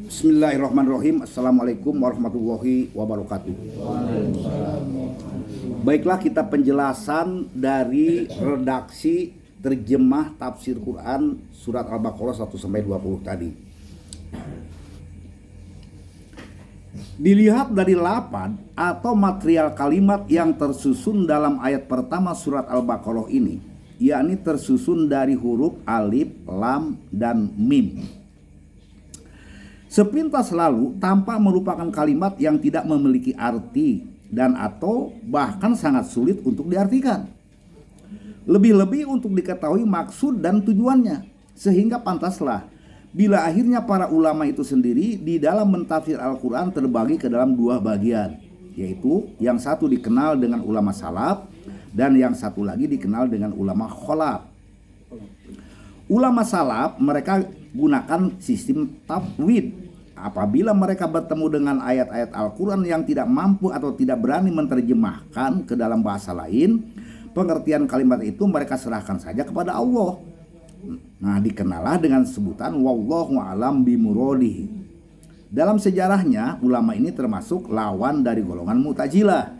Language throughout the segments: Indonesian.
Bismillahirrahmanirrahim. Assalamualaikum warahmatullahi wabarakatuh. Baiklah, kita penjelasan dari redaksi terjemah tafsir Quran surat Al-Baqarah 1-20 tadi. Dilihat dari lapan atau material kalimat yang tersusun dalam ayat pertama surat Al-Baqarah ini, yakni tersusun dari huruf alif, lam, dan mim. Sepintas lalu tampak merupakan kalimat yang tidak memiliki arti dan atau bahkan sangat sulit untuk diartikan. Lebih-lebih untuk diketahui maksud dan tujuannya, sehingga pantaslah bila akhirnya para ulama itu sendiri di dalam mentafsir Al-Quran terbagi ke dalam dua bagian, yaitu yang satu dikenal dengan ulama salaf dan yang satu lagi dikenal dengan ulama kholaf. Ulama salaf mereka gunakan sistem tafwid. Apabila mereka bertemu dengan ayat-ayat Al-Quran yang tidak mampu atau tidak berani menerjemahkan ke dalam bahasa lain, pengertian kalimat itu mereka serahkan saja kepada Allah. Nah, dikenallah dengan sebutan wallahu a'lam bimuradihi. Dalam sejarahnya, ulama ini termasuk lawan dari golongan Mu'tazilah.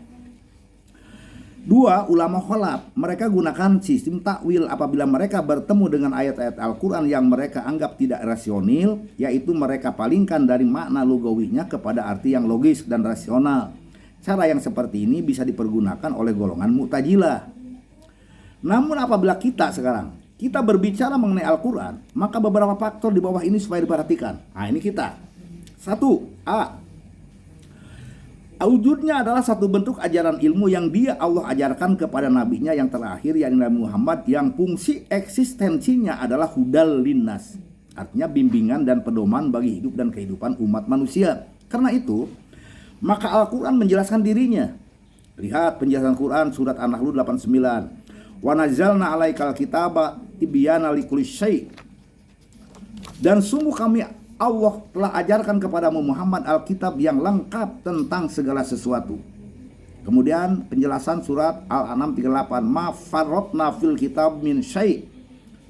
Dua, ulama kholaf, mereka gunakan sistem takwil apabila mereka bertemu dengan ayat-ayat Al-Quran yang mereka anggap tidak rasional, yaitu mereka palingkan dari makna lugawinya kepada arti yang logis dan rasional. Cara yang seperti ini bisa dipergunakan oleh golongan Mu'tazilah. Namun apabila kita berbicara mengenai Al-Quran, maka beberapa faktor di bawah ini supaya diperhatikan. Nah, ini kita. 1. Wujudnya adalah satu bentuk ajaran ilmu yang Allah ajarkan kepada nabinya yang terakhir, yakni Nabi Muhammad, yang fungsi eksistensinya adalah hudal linnas, artinya bimbingan dan pedoman bagi hidup dan kehidupan umat manusia. Karena itu, maka Al-Quran menjelaskan dirinya. Lihat penjelasan Quran surat An-Nahl 89. Wa nazzalna 'alaikal kitaba tibyana likulli syai'. Dan sungguh kami Allah telah ajarkan kepadamu Muhammad Alkitab yang lengkap tentang segala sesuatu. Kemudian penjelasan surat Al-An'am 38. Ma farratna fil kitab min syai'.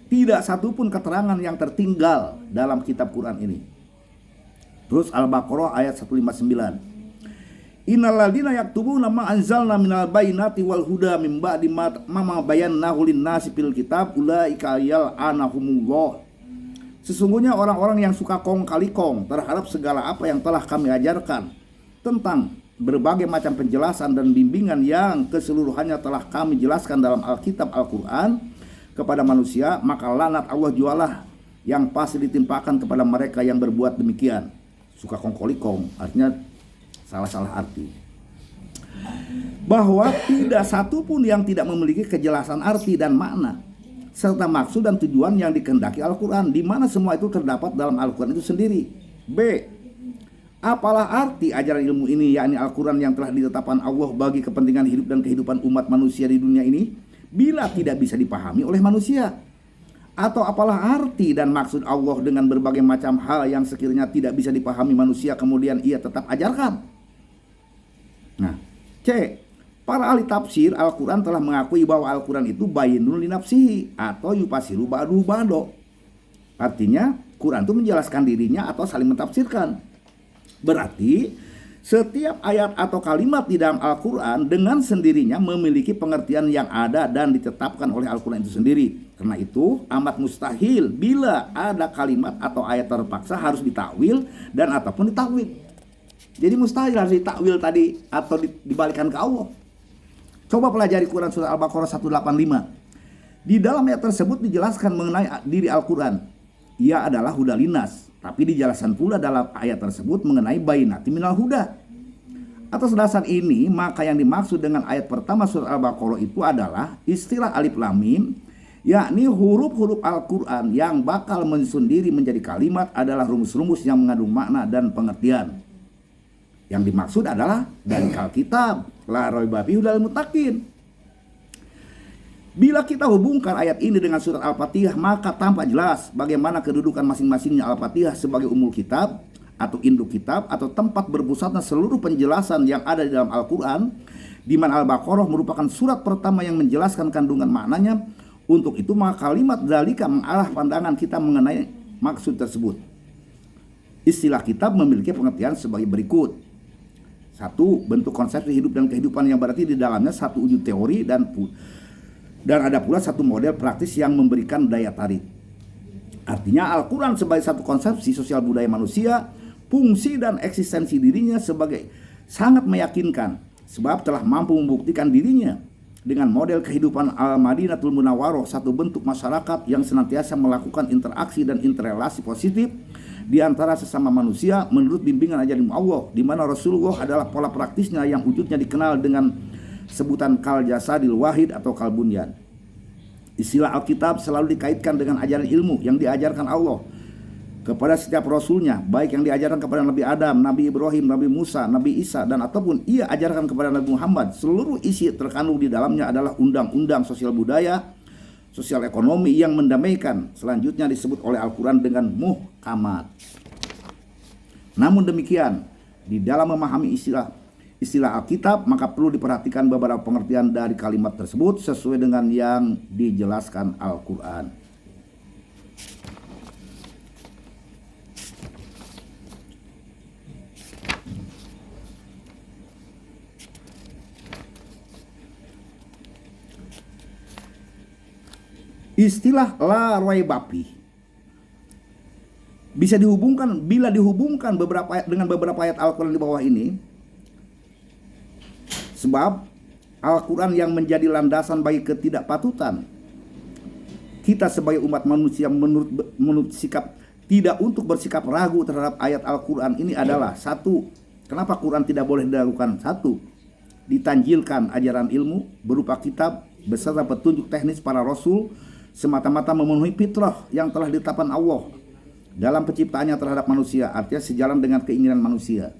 Tidak satupun keterangan yang tertinggal dalam kitab Quran ini. Terus Al-Baqarah ayat 159. Innal ladzina yaktubuna ma anzalna minal bayyinati wal huda min ba'di ma bayyanahu lin-nasi fil kitab ulaika yal'anahumullah. Sesungguhnya orang-orang yang suka kong kali kong terhadap segala apa yang telah kami ajarkan tentang berbagai macam penjelasan dan bimbingan yang keseluruhannya telah kami jelaskan dalam Alkitab Al-Quran kepada manusia, maka laknat Allah jualah yang pasti ditimpakan kepada mereka yang berbuat demikian. Suka kong kali kong artinya salah-salah arti. Bahwa tidak satu pun yang tidak memiliki kejelasan arti dan makna serta maksud dan tujuan yang dikehendaki Al-Quran, di mana semua itu terdapat dalam Al-Quran itu sendiri. B. Apalah arti ajaran ilmu ini, yakni Al-Quran yang telah ditetapkan Allah bagi kepentingan hidup dan kehidupan umat manusia di dunia ini, bila tidak bisa dipahami oleh manusia? Atau apalah arti dan maksud Allah dengan berbagai macam hal yang sekiranya tidak bisa dipahami manusia kemudian ia tetap ajarkan? Nah, C. Para ahli tafsir Al-Quran telah mengakui bahwa Al-Quran itu bayinun li nafsihi atau yufasiru ba'duhu ba'do. Artinya Quran itu menjelaskan dirinya atau saling mentafsirkan. Berarti setiap ayat atau kalimat di dalam Al-Quran dengan sendirinya memiliki pengertian yang ada dan ditetapkan oleh Al-Quran itu sendiri. Karena itu amat mustahil bila ada kalimat atau ayat terpaksa harus ditakwil dan ataupun ditakwil. Jadi mustahil harus ditakwil tadi atau dibalikan ke Allah. Coba pelajari Quran surah Al-Baqarah 185. Di dalam ayat tersebut dijelaskan mengenai diri Al-Quran. Ia adalah huda linnas. Tapi dijelaskan pula dalam ayat tersebut mengenai bayyinati minal huda. Atas dasar ini, maka yang dimaksud dengan ayat pertama surah Al-Baqarah itu adalah istilah alif lam mim, yakni huruf-huruf Al-Quran yang bakal menyusun diri menjadi kalimat adalah rumus-rumus yang mengandung makna dan pengertian. Yang dimaksud adalah dari Alkitab, la raiba fihi hudal muttaqin. Bila kita hubungkan ayat ini dengan surat Al-Fatihah, maka tampak jelas bagaimana kedudukan masing-masingnya Al-Fatihah sebagai umul kitab atau induk kitab atau tempat berpusatnya seluruh penjelasan yang ada di dalam Al-Quran, di mana Al-Baqarah merupakan surat pertama yang menjelaskan kandungan maknanya. Untuk itu maka kalimat dzalika mengarah pandangan kita mengenai maksud tersebut. Istilah kitab memiliki pengertian sebagai berikut. 1. Bentuk konsepsi hidup dan kehidupan yang berarti di dalamnya satu wujud teori dan ada pula satu model praktis yang memberikan daya tarik. Artinya Al-Quran sebagai satu konsepsi sosial budaya manusia, fungsi dan eksistensi dirinya sebagai sangat meyakinkan sebab telah mampu membuktikan dirinya dengan model kehidupan Al-Madinatul Munawwaroh, satu bentuk masyarakat yang senantiasa melakukan interaksi dan interrelasi positif di antara sesama manusia menurut bimbingan ajaran Allah, di mana Rasulullah adalah pola praktisnya yang wujudnya dikenal dengan sebutan kal jasadil wahid atau kal bunyan. Istilah Alkitab selalu dikaitkan dengan ajaran ilmu yang diajarkan Allah kepada setiap rasulnya, baik yang diajarkan kepada Nabi Adam, Nabi Ibrahim, Nabi Musa, Nabi Isa, dan ataupun ia ajarkan kepada Nabi Muhammad. Seluruh isi terkandung di dalamnya adalah undang-undang sosial budaya, sosial ekonomi yang mendamaikan. Selanjutnya disebut oleh Al-Quran dengan muhkamat. Namun demikian, di dalam memahami istilah Alkitab, maka perlu diperhatikan beberapa pengertian dari kalimat tersebut sesuai dengan yang dijelaskan Al-Quran. Istilah la raibapi bisa dihubungkan dengan beberapa ayat Al-Quran di bawah ini, sebab Al-Quran yang menjadi landasan bagi ketidakpatutan kita sebagai umat manusia menurut sikap tidak untuk bersikap ragu terhadap ayat Al-Quran ini adalah: 1. Kenapa Quran tidak boleh dilakukan? 1. Ditanjilkan ajaran ilmu berupa kitab beserta petunjuk teknis para rasul semata-mata memenuhi fitrah yang telah ditetapkan Allah dalam penciptaannya terhadap manusia, artinya sejalan dengan keinginan manusia.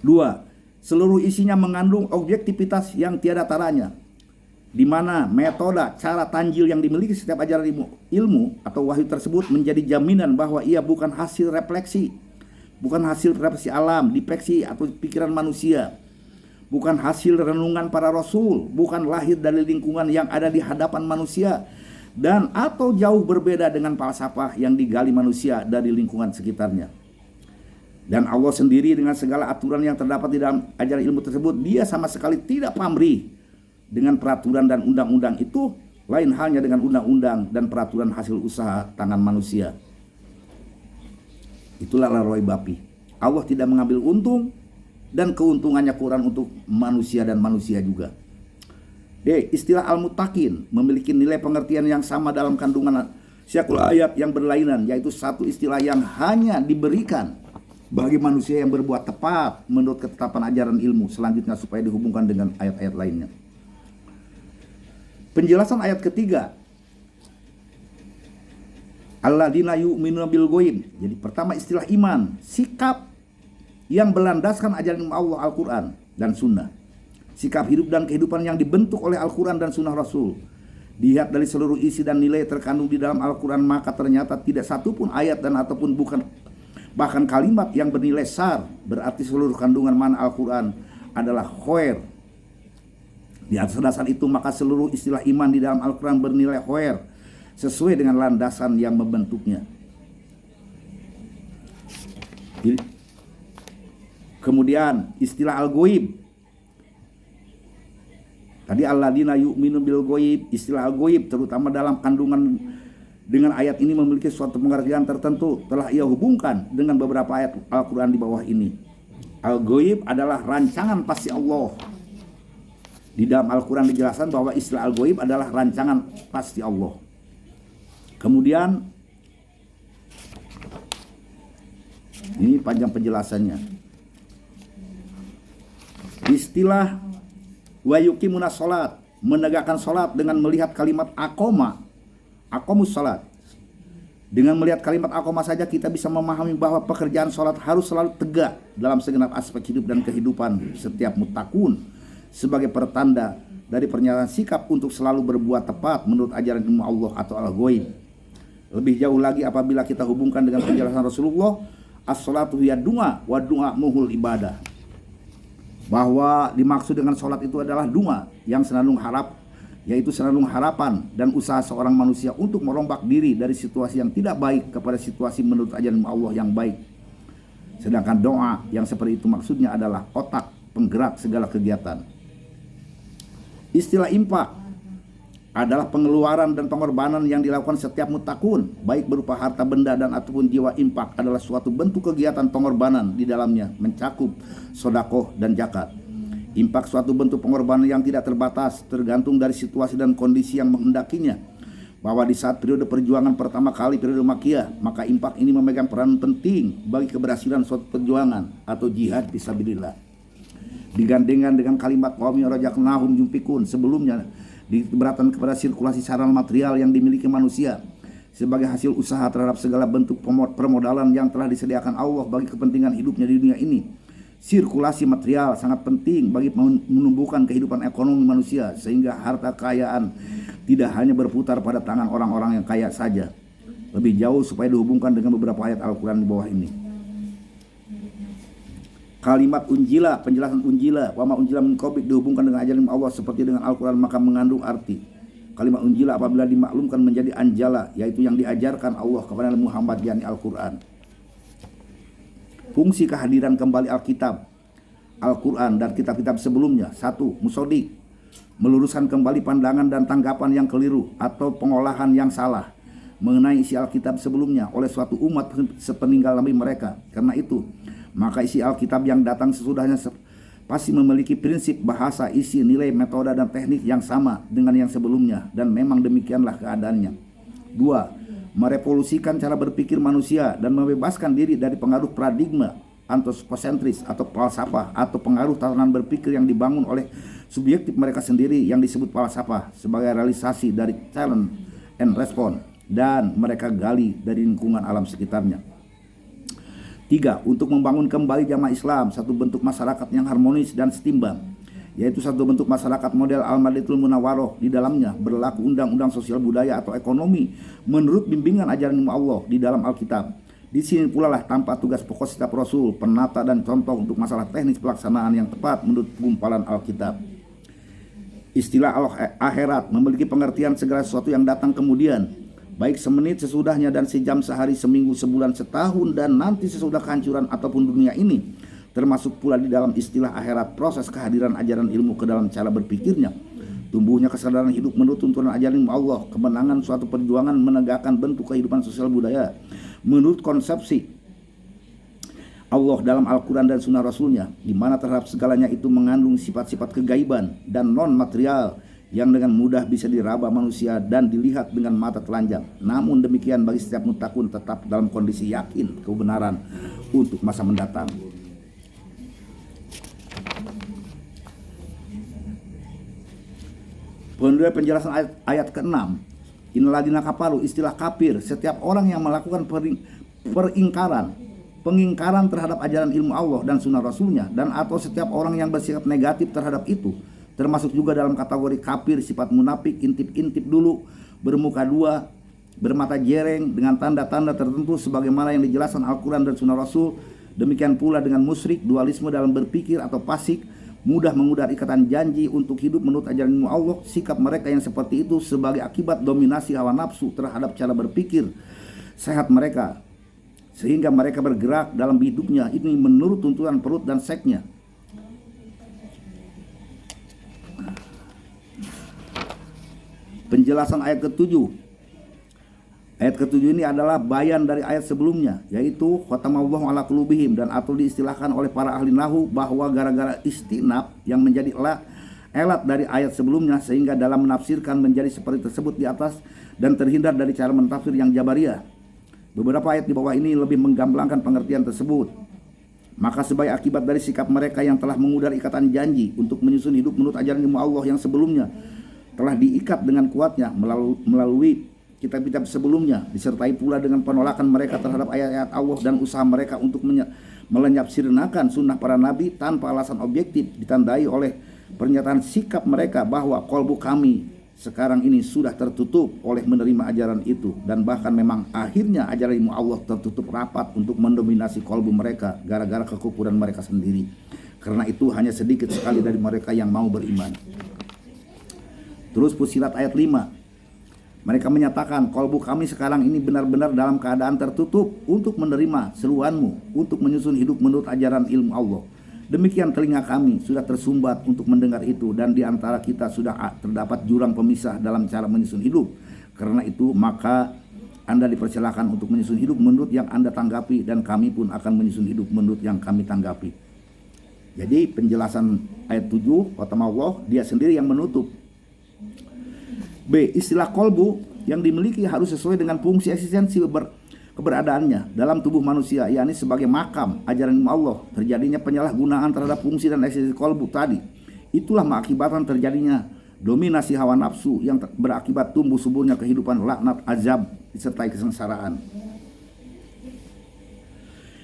2. Seluruh isinya mengandung objektivitas yang tiada taranya, di mana metode cara tanjil yang dimiliki setiap ajaran ilmu atau wahyu tersebut menjadi jaminan bahwa ia bukan hasil refleksi alam, dipleksi atau pikiran manusia, bukan hasil renungan para rasul, bukan lahir dari lingkungan yang ada di hadapan manusia, dan atau jauh berbeda dengan falsafah yang digali manusia dari lingkungan sekitarnya. Dan Allah sendiri dengan segala aturan yang terdapat di dalam ajaran ilmu tersebut, dia sama sekali tidak pamrih dengan peraturan dan undang-undang itu, lain halnya dengan undang-undang dan peraturan hasil usaha tangan manusia. Itulah la raibapi. Allah tidak mengambil untung dan keuntungannya Quran untuk manusia dan manusia juga. D. Istilah al-muttaqin memiliki nilai pengertian yang sama dalam kandungan syakul ayat yang berlainan, yaitu satu istilah yang hanya diberikan bagi manusia yang berbuat tepat menurut ketetapan ajaran ilmu selanjutnya supaya dihubungkan dengan ayat-ayat lainnya. Penjelasan ayat ketiga, alladzina yu'minuna bil ghaib. Jadi pertama istilah iman, sikap yang berlandaskan ajaran Allah Al-Quran dan Sunnah. Sikap hidup dan kehidupan yang dibentuk oleh Al-Quran dan Sunnah Rasul. Dilihat dari seluruh isi dan nilai terkandung di dalam Al-Quran, maka ternyata tidak satupun ayat dan ataupun bahkan kalimat yang bernilai sar, berarti seluruh kandungan mana Al-Quran adalah khair. Di atas dasar itu maka seluruh istilah iman di dalam Al-Quran bernilai khair sesuai dengan landasan yang membentuknya. Kemudian istilah al-ghaib. Tadi alladzina yu'minu bil ghaib, istilah al-ghaib terutama dalam kandungan dengan ayat ini memiliki suatu pengertian tertentu telah ia hubungkan dengan beberapa ayat Al-Quran di bawah ini. Al-ghaib adalah rancangan pasti Allah. Di dalam Al-Quran dijelaskan bahwa istilah al-ghaib adalah rancangan pasti Allah. Kemudian ini panjang penjelasannya. Istilah wa yuqimuna sholat, menegakkan sholat dengan melihat kalimat aqomus sholat. Dengan melihat kalimat aqoma saja kita bisa memahami bahwa pekerjaan sholat harus selalu tegak dalam segenap aspek hidup dan kehidupan setiap muttaqun, sebagai pertanda dari pernyataan sikap untuk selalu berbuat tepat menurut ajaran ilmu Allah atau al-ghaib. Lebih jauh lagi apabila kita hubungkan dengan penjelasan Rasulullah, as-sholatu hiya du'a wa du'a muhul ibadah, bahwa dimaksud dengan sholat itu adalah doa yang yaitu senandung harapan dan usaha seorang manusia untuk merombak diri dari situasi yang tidak baik kepada situasi menurut ajaran Allah yang baik. Sedangkan doa yang seperti itu maksudnya adalah otak penggerak segala kegiatan. Istilah infak adalah pengeluaran dan pengorbanan yang dilakukan setiap mutakun, baik berupa harta benda dan ataupun jiwa. Infak adalah suatu bentuk kegiatan pengorbanan, di dalamnya mencakup sodakoh dan zakat. Infak suatu bentuk pengorbanan yang tidak terbatas, tergantung dari situasi dan kondisi yang menghendakinya. Bahwa di saat periode perjuangan pertama kali, periode Makkiyah, maka infak ini memegang peran penting bagi keberhasilan suatu perjuangan atau jihad fisabilillah. Digandengkan dengan kalimat qaumi razaqnahum yunfikun sebelumnya, diberatkan kepada sirkulasi sarana material yang dimiliki manusia sebagai hasil usaha terhadap segala bentuk permodalan yang telah disediakan Allah bagi kepentingan hidupnya di dunia ini. Sirkulasi material sangat penting bagi menumbuhkan kehidupan ekonomi manusia, sehingga harta kekayaan tidak hanya berputar pada tangan orang-orang yang kaya saja. Lebih jauh supaya dihubungkan dengan beberapa ayat Al-Quran di bawah ini. Kalimat unjila, penjelasan unjila, wa ma unjila min qablik, dihubungkan dengan ajaran Allah seperti dengan Al-Quran, maka mengandung arti. Kalimat unjila apabila dimaklumkan menjadi anjala, yaitu yang diajarkan Allah kepada Muhammad, yakni Al-Quran. Fungsi kehadiran kembali Alkitab, Al-Quran dan kitab-kitab sebelumnya. 1. Musodik, meluruskan kembali pandangan dan tanggapan yang keliru atau pengolahan yang salah mengenai isi Alkitab sebelumnya oleh suatu umat sepeninggal Nabi mereka. Karena itu, maka isi Alkitab yang datang sesudahnya pasti memiliki prinsip, bahasa, isi, nilai, metode, dan teknik yang sama dengan yang sebelumnya, dan memang demikianlah keadaannya. 2. Merevolusikan cara berpikir manusia dan membebaskan diri dari pengaruh paradigma antroposentris atau falsafah atau pengaruh tatanan berpikir yang dibangun oleh subjektif mereka sendiri yang disebut falsafah sebagai realisasi dari challenge and response dan mereka gali dari lingkungan alam sekitarnya. 3. Untuk membangun kembali jamaah Islam, satu bentuk masyarakat yang harmonis dan setimbang, yaitu satu bentuk masyarakat model Al-Madinatul Munawwaroh. Di dalamnya berlaku undang-undang sosial budaya atau ekonomi menurut bimbingan ajaran Allah di dalam Alkitab. Di sini pula lah tampak tugas pokok setiap Rasul, penata dan contoh untuk masalah teknis pelaksanaan yang tepat menurut gumpalan Alkitab. Istilah akhirat memiliki pengertian segala sesuatu yang datang kemudian, baik semenit sesudahnya dan sejam, sehari, seminggu, sebulan, setahun, dan nanti sesudah kehancuran ataupun dunia ini. Termasuk pula di dalam istilah akhirat proses kehadiran ajaran ilmu ke dalam cara berpikirnya, tumbuhnya kesadaran hidup menurut tuntunan ajaran Allah, kemenangan suatu perjuangan menegakkan bentuk kehidupan sosial budaya menurut konsepsi Allah dalam Al-Quran dan Sunnah Rasulnya, di mana terhadap segalanya itu mengandung sifat-sifat kegaiban dan non-material yang dengan mudah bisa diraba manusia dan dilihat dengan mata telanjang. Namun demikian bagi setiap mutakun tetap dalam kondisi yakin kebenaran untuk masa mendatang. Penjelasan ayat ke-6. Innalladzina kafaru, istilah kafir, setiap orang yang melakukan pengingkaran terhadap ajaran ilmu Allah dan sunnah Rasulnya, dan atau setiap orang yang bersikap negatif terhadap itu, termasuk juga dalam kategori kafir sifat munafik, intip-intip dulu, bermuka dua, bermata jereng dengan tanda-tanda tertentu sebagaimana yang dijelaskan Al-Quran dan sunnah Rasul. Demikian pula dengan musyrik, dualisme dalam berpikir atau fasik, mudah mengudar ikatan janji untuk hidup menurut ajaran Allah. Sikap mereka yang seperti itu sebagai akibat dominasi hawa nafsu terhadap cara berpikir sehat mereka, sehingga mereka bergerak dalam hidupnya ini menurut tuntunan perut dan seksnya. Penjelasan ayat ke-7. Ayat ke-7 ini adalah bayan dari ayat sebelumnya, yaitu khatamallahu ala qulubihim, dan atau diistilahkan oleh para ahli nahwu bahwa gara-gara istinab yang menjadi elat dari ayat sebelumnya, sehingga dalam menafsirkan menjadi seperti tersebut di atas dan terhindar dari cara mentafsir yang jabariyah. Beberapa ayat di bawah ini lebih menggamblangkan pengertian tersebut. Maka sebagai akibat dari sikap mereka yang telah mengudar ikatan janji untuk menyusun hidup menurut ajaran ilmu Allah yang sebelumnya telah diikat dengan kuatnya melalui kitab-kitab sebelumnya, disertai pula dengan penolakan mereka terhadap ayat-ayat Allah dan usaha mereka untuk melenyapsirnakan sunnah para nabi tanpa alasan objektif, ditandai oleh pernyataan sikap mereka bahwa kolbu kami sekarang ini sudah tertutup oleh menerima ajaran itu, dan bahkan memang akhirnya ajaran ilmu Allah tertutup rapat untuk mendominasi kolbu mereka gara-gara kekufuran mereka sendiri. Karena itu hanya sedikit sekali dari mereka yang mau beriman. Terus Fussilat ayat 5. Mereka menyatakan, kolbu kami sekarang ini benar-benar dalam keadaan tertutup untuk menerima seruanmu, untuk menyusun hidup menurut ajaran ilmu Allah. Demikian telinga kami sudah tersumbat untuk mendengar itu, dan di antara kita sudah terdapat jurang pemisah dalam cara menyusun hidup. Karena itu maka Anda dipersilakan untuk menyusun hidup menurut yang Anda tanggapi, dan kami pun akan menyusun hidup menurut yang kami tanggapi. Jadi penjelasan ayat 7, kata Allah, dia sendiri yang menutup. B. Istilah kolbu yang dimiliki harus sesuai dengan fungsi eksistensi keberadaannya dalam tubuh manusia, yakni sebagai makam ajaran Allah. Terjadinya penyalahgunaan terhadap fungsi dan eksistensi kolbu tadi, itulah mengakibatkan terjadinya dominasi hawa nafsu yang berakibat tumbuh suburnya kehidupan laknat, azab, disertai kesengsaraan.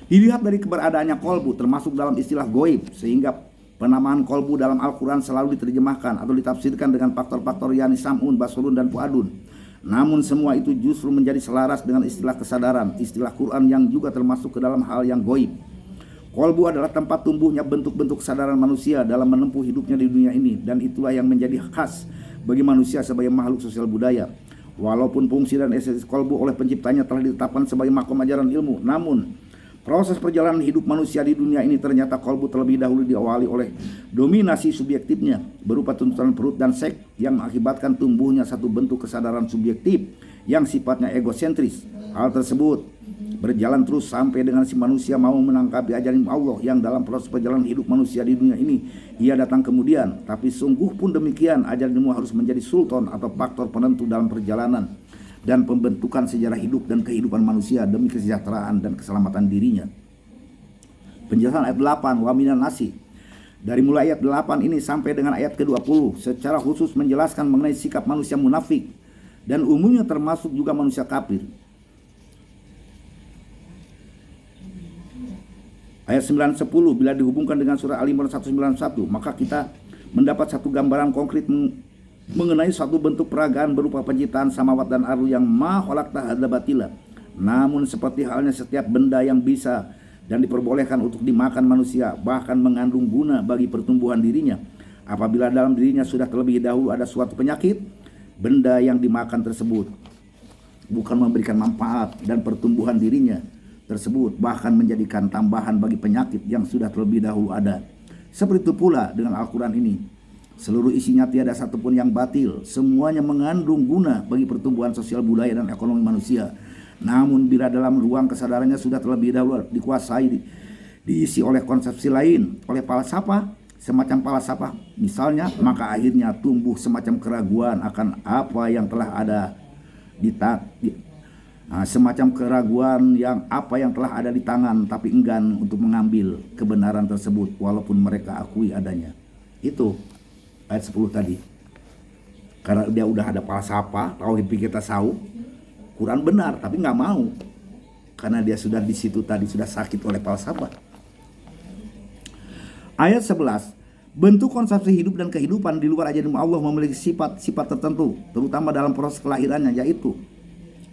Dilihat dari keberadaannya kolbu termasuk dalam istilah goib, sehingga penamaan kolbu dalam Al-Quran selalu diterjemahkan atau ditafsirkan dengan faktor-faktor yakni sam'un, basarun, dan fuadun. Namun semua itu justru menjadi selaras dengan istilah kesadaran, istilah Quran yang juga termasuk ke dalam hal yang goib. Kolbu adalah tempat tumbuhnya bentuk-bentuk kesadaran manusia dalam menempuh hidupnya di dunia ini, dan itulah yang menjadi khas bagi manusia sebagai makhluk sosial budaya. Walaupun fungsi dan esensi kolbu oleh penciptanya telah ditetapkan sebagai makom ajaran ilmu, namun proses perjalanan hidup manusia di dunia ini ternyata kolbu terlebih dahulu diawali oleh dominasi subjektifnya berupa tuntutan perut dan seks yang mengakibatkan tumbuhnya satu bentuk kesadaran subjektif yang sifatnya egosentris. Hal tersebut berjalan terus sampai dengan si manusia mau menangkapi ajaran Allah yang dalam proses perjalanan hidup manusia di dunia ini ia datang kemudian. Tapi sungguh pun demikian, ajaran ilmu harus menjadi sultan atau faktor penentu dalam perjalanan dan pembentukan sejarah hidup dan kehidupan manusia demi kesejahteraan dan keselamatan dirinya. Penjelasan ayat 8, wa minan nasi. Dari mulai ayat 8 ini sampai dengan ayat ke-20 secara khusus menjelaskan mengenai sikap manusia munafik dan umumnya termasuk juga manusia kafir. Ayat 9-10 bila dihubungkan dengan surah Al-Imran 191, maka kita mendapat satu gambaran konkret mengenai suatu bentuk peragaan berupa penciptaan samawat dan ardu yang ma khalaqta hadza batila. Namun seperti halnya setiap benda yang bisa dan diperbolehkan untuk dimakan manusia, bahkan mengandung guna bagi pertumbuhan dirinya, apabila dalam dirinya sudah terlebih dahulu ada suatu penyakit, benda yang dimakan tersebut bukan memberikan manfaat dan pertumbuhan dirinya tersebut, bahkan menjadikan tambahan bagi penyakit yang sudah terlebih dahulu ada. Seperti itu pula dengan Al-Quran ini. Seluruh isinya tiada satupun yang batil, semuanya mengandung guna bagi pertumbuhan sosial budaya dan ekonomi manusia. Namun bila dalam ruang kesadarannya sudah terlebih dahulu dikuasai, diisi oleh konsepsi lain, oleh falsafah, semacam falsafah misalnya, maka akhirnya tumbuh semacam keraguan akan apa yang telah ada semacam keraguan yang apa yang telah ada di tangan, tapi enggan untuk mengambil kebenaran tersebut walaupun mereka akui adanya. Itu ayat 10 tadi. Karena dia udah ada falsafah, tauhid pikir tasawuf, Quran benar tapi nggak mau. Karena dia sudah di situ tadi, sudah sakit oleh falsafah. Ayat 11, bentuk konsepsi hidup dan kehidupan di luar ajaran Allah memiliki sifat-sifat tertentu, terutama dalam proses kelahirannya, yaitu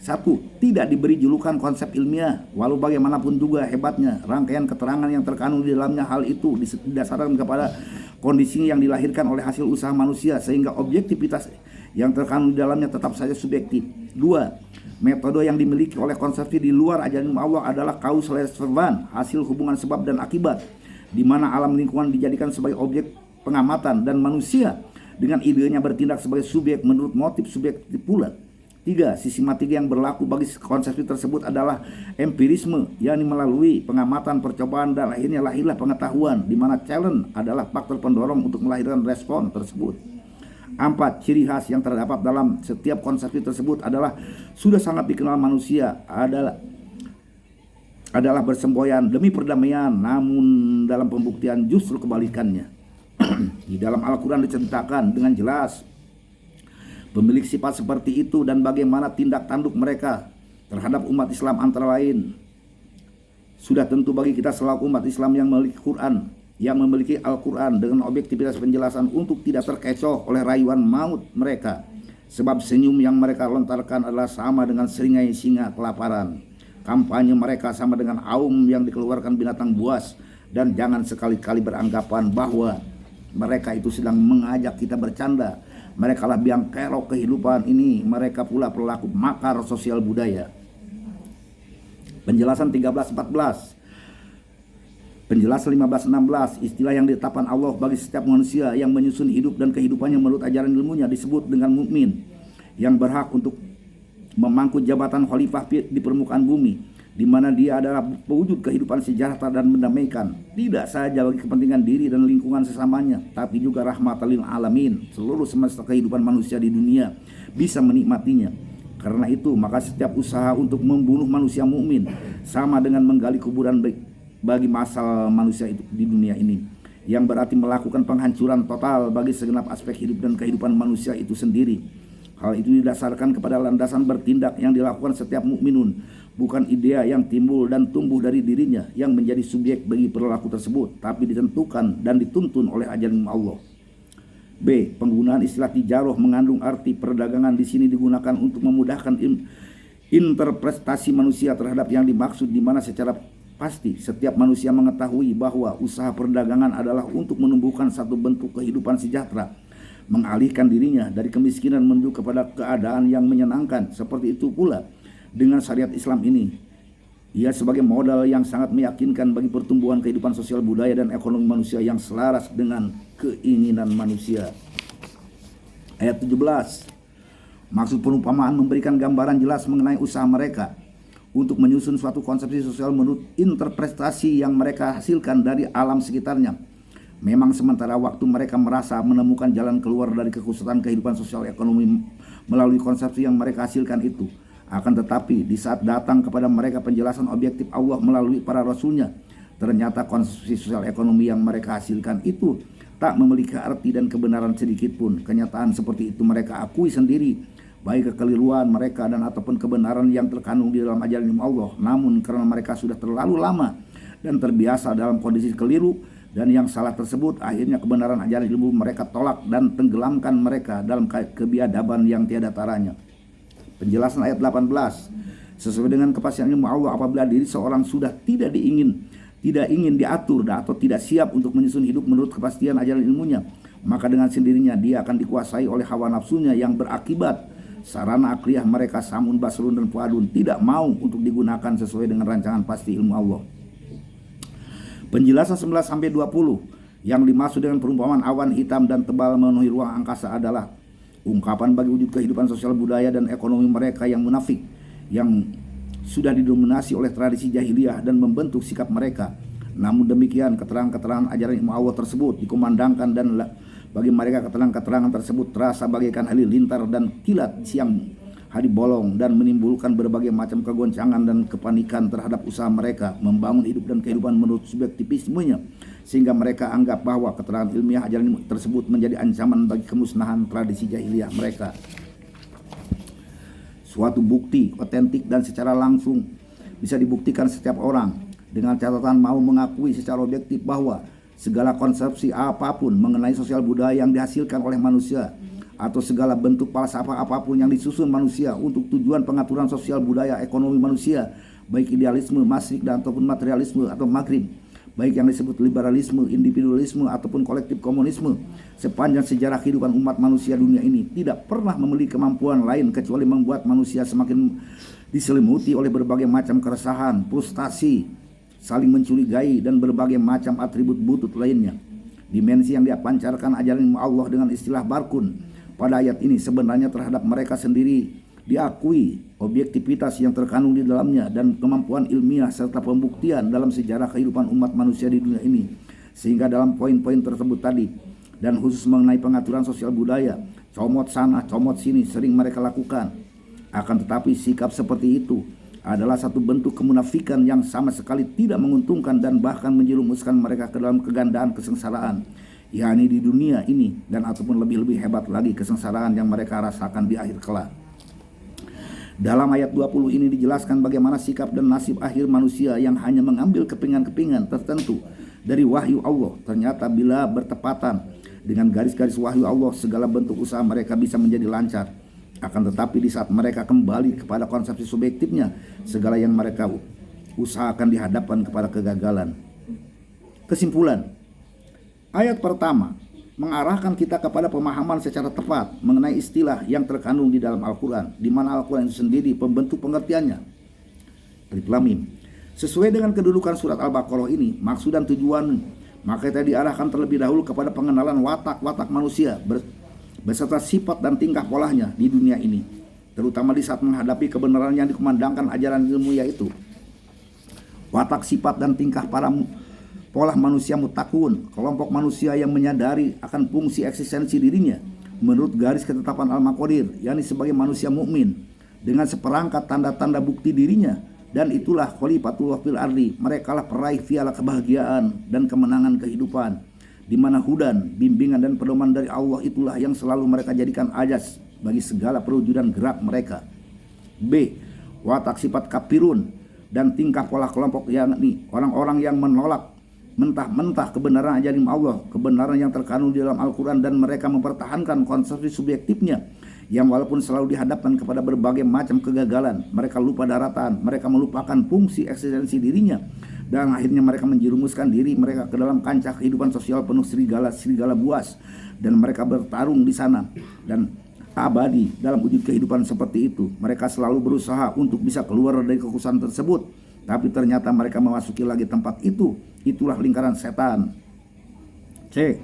1. Tidak diberi julukan konsep ilmiah, walau bagaimanapun juga hebatnya rangkaian keterangan yang terkandung di dalamnya, hal itu didasarkan kepada kondisi yang dilahirkan oleh hasil usaha manusia, sehingga objektivitas yang terkandung di dalamnya tetap saja subjektif. 2. Metode yang dimiliki oleh konsepsi di luar ajaran Allah adalah kausal-serban, hasil hubungan sebab dan akibat, di mana alam lingkungan dijadikan sebagai objek pengamatan dan manusia dengan idenya bertindak sebagai subjek menurut motif subjektif pula. 3. Sistematika yang berlaku bagi konsepsi tersebut adalah empirisme, yakni melalui pengamatan, percobaan, dan akhirnya lahirlah pengetahuan, di mana challenge adalah faktor pendorong untuk melahirkan respon tersebut. 4. Ciri khas yang terdapat dalam setiap konsepsi tersebut adalah sudah sangat dikenal manusia adalah bersemboyan demi perdamaian, namun dalam pembuktian justru kebalikannya. Di dalam Al-Quran diceritakan dengan jelas pemilik sifat seperti itu dan bagaimana tindak tanduk mereka terhadap umat Islam, antara lain. Sudah tentu bagi kita selaku umat Islam yang memiliki Quran, yang memiliki Al-Quran dengan objektivitas penjelasan untuk tidak terkecoh oleh rayuan maut mereka. Sebab senyum yang mereka lontarkan adalah sama dengan seringai singa kelaparan. Kampanye mereka sama dengan aum yang dikeluarkan binatang buas. Dan jangan sekali-kali beranggapan bahwa mereka itu sedang mengajak kita bercanda Mereka lah biang kerok kehidupan ini, mereka pula pelaku makar sosial budaya. Penjelasan 13:14. Penjelasan 15:16, istilah yang ditetapkan Allah bagi setiap manusia yang menyusun hidup dan kehidupannya menurut ajaran ilmunya disebut dengan mukmin, yang berhak untuk memangku jabatan khalifah di permukaan bumi, di mana dia adalah pewujud kehidupan sejahtera dan mendamaikan, tidak saja bagi kepentingan diri dan lingkungan sesamanya, tapi juga rahmatan lil alamin. Seluruh semesta kehidupan manusia di dunia bisa menikmatinya. Karena itu, maka setiap usaha untuk membunuh manusia mukmin sama dengan menggali kuburan bagi masal manusia itu di dunia ini, yang berarti melakukan penghancuran total bagi segenap aspek hidup dan kehidupan manusia itu sendiri. Hal itu didasarkan kepada landasan bertindak yang dilakukan setiap mukminun, bukan idea yang timbul dan tumbuh dari dirinya yang menjadi subjek bagi perilaku tersebut, tapi ditentukan dan dituntun oleh ajaran Allah. B. Penggunaan istilah tijaroh mengandung arti perdagangan di sini digunakan untuk memudahkan interpretasi manusia terhadap yang dimaksud, di mana secara pasti setiap manusia mengetahui bahwa usaha perdagangan adalah untuk menumbuhkan satu bentuk kehidupan sejahtera, mengalihkan dirinya dari kemiskinan menuju kepada keadaan yang menyenangkan. Seperti itu pula dengan syariat Islam ini, ia sebagai modal yang sangat meyakinkan bagi pertumbuhan kehidupan sosial budaya dan ekonomi manusia yang selaras dengan keinginan manusia. Ayat 17. Maksud perumpamaan memberikan gambaran jelas mengenai usaha mereka untuk menyusun suatu konsepsi sosial menurut interpretasi yang mereka hasilkan dari alam sekitarnya. Memang sementara waktu mereka merasa menemukan jalan keluar dari kekusutan kehidupan sosial ekonomi melalui konsepsi yang mereka hasilkan itu, akan tetapi di saat datang kepada mereka penjelasan objektif Allah melalui para rasulnya, ternyata konsepsi sosial ekonomi yang mereka hasilkan itu tak memiliki arti dan kebenaran sedikit pun. Kenyataan seperti itu mereka akui sendiri, baik kekeliruan mereka dan ataupun kebenaran yang terkandung di dalam ajaran ilmu Allah. Namun karena mereka sudah terlalu lama dan terbiasa dalam kondisi keliru dan yang salah tersebut, akhirnya kebenaran ajaran ilmu mereka tolak dan tenggelamkan mereka dalam kebiadaban yang tiada taranya. Penjelasan ayat 18. Sesuai dengan kepastian ilmu Allah, apabila diri seorang sudah tidak ingin diatur atau tidak siap untuk menyusun hidup menurut kepastian ajaran ilmunya, maka dengan sendirinya dia akan dikuasai oleh hawa nafsunya yang berakibat sarana akliyah mereka samun, basrun, dan fuadun tidak mau untuk digunakan sesuai dengan rancangan pasti ilmu Allah. Penjelasan 11-20 yang dimaksud dengan perumpamaan awan hitam dan tebal memenuhi ruang angkasa adalah ungkapan bagi wujud kehidupan sosial budaya dan ekonomi mereka yang munafik, yang sudah didominasi oleh tradisi jahiliyah dan membentuk sikap mereka. Namun demikian, keterangan-keterangan ajaran ilmu Allah tersebut dikumandangkan dan bagi mereka keterangan-keterangan tersebut terasa bagaikan halilintar dan kilat siang hari bolong dan menimbulkan berbagai macam kegoncangan dan kepanikan terhadap usaha mereka membangun hidup dan kehidupan menurut subjektivismenya, sehingga mereka anggap bahwa keterangan ilmiah ajaran tersebut menjadi ancaman bagi kemusnahan tradisi jahiliyah mereka. Suatu bukti otentik dan secara langsung bisa dibuktikan setiap orang dengan catatan mau mengakui secara objektif bahwa segala konsepsi apapun mengenai sosial budaya yang dihasilkan oleh manusia atau segala bentuk falsafah apapun yang disusun manusia untuk tujuan pengaturan sosial budaya ekonomi manusia, baik idealisme, masrik, dan ataupun materialisme atau maghrib, baik yang disebut liberalisme, individualisme, ataupun kolektif komunisme, sepanjang sejarah kehidupan umat manusia dunia ini tidak pernah memiliki kemampuan lain kecuali membuat manusia semakin diselimuti oleh berbagai macam keresahan, frustasi, saling mencurigai, dan berbagai macam atribut butut lainnya. Dimensi yang dipancarkan ajaran ilmu Allah dengan istilah barkun pada ayat ini sebenarnya terhadap mereka sendiri diakui objektivitas yang terkandung di dalamnya dan kemampuan ilmiah serta pembuktian dalam sejarah kehidupan umat manusia di dunia ini. Sehingga dalam poin-poin tersebut tadi, dan khusus mengenai pengaturan sosial budaya, comot sana comot sini sering mereka lakukan. Akan tetapi sikap seperti itu adalah satu bentuk kemunafikan yang sama sekali tidak menguntungkan dan bahkan menjerumuskan mereka ke dalam kegandaan kesengsaraan, yakni di dunia ini dan ataupun lebih hebat lagi kesengsaraan yang mereka rasakan di akhir kelak. Dalam ayat 20 ini dijelaskan bagaimana sikap dan nasib akhir manusia yang hanya mengambil kepingan-kepingan tertentu dari wahyu Allah. Ternyata bila bertepatan dengan garis-garis wahyu Allah, segala bentuk usaha mereka bisa menjadi lancar. Akan tetapi di saat mereka kembali kepada konsepsi subjektifnya, segala yang mereka usahakan dihadapkan kepada kegagalan. Kesimpulan, ayat pertama mengarahkan kita kepada pemahaman secara tepat mengenai istilah yang terkandung di dalam Al-Quran, di mana Al-Quran itu sendiri pembentuk pengertiannya. Alif Lam Mim. Sesuai dengan kedudukan surat Al-Baqarah ini, maksud dan tujuan, maka kita diarahkan terlebih dahulu kepada pengenalan watak-watak manusia beserta sifat dan tingkah polanya di dunia ini, terutama di saat menghadapi kebenaran yang dikumandangkan ajaran ilmu, yaitu watak, sifat, dan tingkah para pola manusia mutakun, kelompok manusia yang menyadari akan fungsi eksistensi dirinya menurut garis ketetapan Al-Maqadir, yakni sebagai manusia mukmin dengan seperangkat tanda-tanda bukti dirinya, dan itulah khalifatullah fil ardi, merekalah peraih piala kebahagiaan dan kemenangan kehidupan, di mana hudan, bimbingan dan pedoman dari Allah itulah yang selalu mereka jadikan ajas bagi segala perwujudan gerak mereka. B. Watak sifat kafirun dan tingkah pola kelompok, yakni orang-orang yang menolak mentah-mentah kebenaran ajaran Allah, kebenaran yang terkandung di dalam Al-Quran, dan mereka mempertahankan konsepsi subjektifnya yang walaupun selalu dihadapkan kepada berbagai macam kegagalan, mereka lupa daratan, mereka melupakan fungsi eksistensi dirinya, dan akhirnya mereka menjerumuskan diri mereka ke dalam kancah kehidupan sosial penuh serigala buas, dan mereka bertarung di sana dan abadi dalam wujud kehidupan seperti itu. Mereka selalu berusaha untuk bisa keluar dari kekuasaan tersebut, tapi ternyata mereka memasuki lagi tempat itu. Itulah lingkaran setan. C.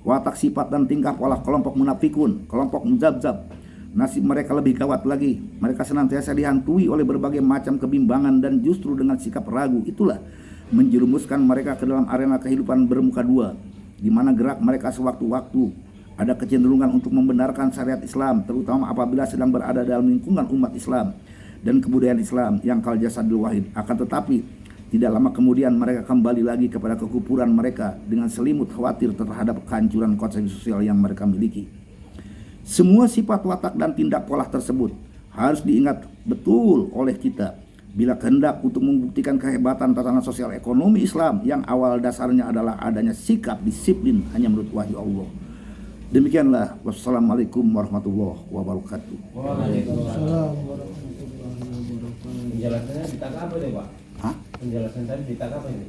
Watak, sifat, dan tingkah pola kelompok munafikun, kelompok muzabzab. Nasib mereka lebih gawat lagi. Mereka senantiasa dihantui oleh berbagai macam kebimbangan, dan justru dengan sikap ragu itulah menjerumuskan mereka ke dalam arena kehidupan bermuka dua, di mana gerak mereka sewaktu-waktu ada kecenderungan untuk membenarkan syariat Islam, terutama apabila sedang berada dalam lingkungan umat Islam dan kebudayaan Islam yang kal jasadil wahid. Akan tetapi tidak lama kemudian mereka kembali lagi kepada kekufuran mereka dengan selimut khawatir terhadap kehancuran konsep sosial yang mereka miliki. Semua sifat, watak, dan tindak pola tersebut harus diingat betul oleh kita bila kehendak untuk membuktikan kehebatan tatanan sosial ekonomi Islam yang awal dasarnya adalah adanya sikap disiplin hanya menurut wahyu Allah. Demikianlah. Wassalamualaikum warahmatullahi wabarakatuh. Waalaikumsalam warahmatullahi wabarakatuh. Penjelasannya ditangkap apa nih, Pak? Hah? Penjelasan tadi ditangkap apa ini?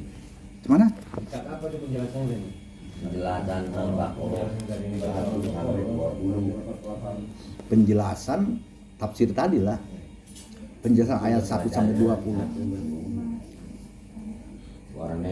Gimana? Ditangkap apa itu penjelasannya ini? Penjelasan Al-Baqarah 1 sampai 20. Penjelasan tafsir tadi lah. Penjelasan ayat 1 sampai 20. Warnanya